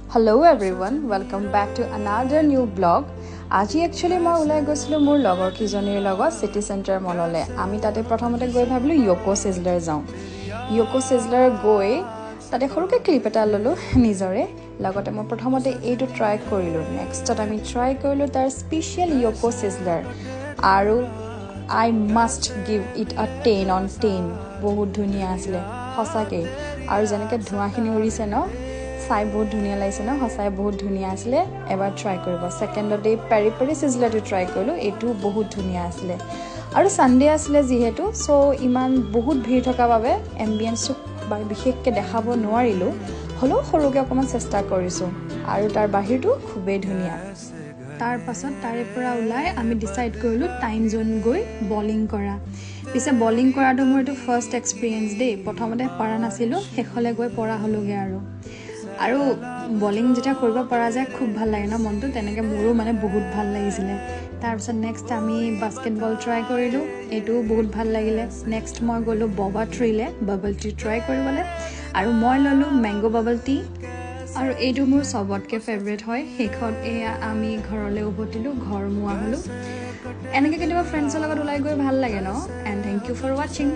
Hello everyone, welcome back to another new vlog. আজি actually মই ওলাই গৈছিলো মোৰ লগৰ কিজনীৰ লগত সিটি সেন্টাৰ মললে আমি তাতে প্ৰথমতে গৈ ভাবিলো ইয়োকো সিজলাৰ যাওঁ ইয়োকো সিজলাৰ গৈ তাতে সৰুকে ক্লিপ এটা ললো নিজৰে লগতে মই প্ৰথমতে এইটো ট্ৰাই কৰিলো নেক্সটত আমি ট্ৰাই কৰিলো তাৰ স্পেশাল ইয়োকো সিজলাৰ আৰু I must give it a 10 on 10 বহুত ধুনিয়া আছিল সঁচাকে আৰু যেনেকে ধোঁৱাখিনি উৰিছে ন চাই বহুত ধুনিয়া লাগিছে ন হসাই বহুত ধুনিয়া আছিল এবাৰ ট্ৰাই কৰিব সেকেন্ডতে পেৰি পেৰি সিজলাটো ট্ৰাই কৰিলো এটো বহুত ধুনিয়া আছিল আৰু সানডে আছিল যিহেতু সো ইমান বহুত ভিৰ থকা বাবে এম্বিয়েন্সটো বিশেষকে দেখাব নোৱাৰিলো হলো সৰুকে অকমান চেষ্টা কৰিছো আৰু তাৰ বাহিৰটো খুবেই ধুনিয়া তাৰ পাছত তাৰে পৰা ওলাই আমি ডিসাইড কৰিলো টাইম জোন গৈ বলিং কৰা পিছে বলিং কৰাটো মোৰ এটো ফাৰ্স্ট এক্সপেৰিয়েন্স দে প্ৰথমতে পাৰা নাছিলো হেখলে গৈ পৰা হলগে আৰু বলিং যেটা কৰিব পৰা যায় খুব ভাল লাগে না মনটো তেনেকে মোৰো মানে বহুত ভাল লাগিছিল তাৰ পিছত নেক্সট আমি বাস্কেটবল ট্ৰাই কৰিলো এটো বহুত ভাল লাগিলে নেক্সট মই গলো ববা ট্ৰিলে বাবল টি ট্ৰাই কৰিবলে আৰু মই ললো ম্যাঙ্গো বাবল টি আৰু এইটো মোৰ সবতকে ফেভাৰিট হয় হেখন আমি ঘৰলে উভতিলো ঘৰ মুৱা হলো এনেকে কেতিয়াবা ফ্ৰেণ্ডছৰ লগত ওলাই গৈ ভাল লাগে ন and thank you for watching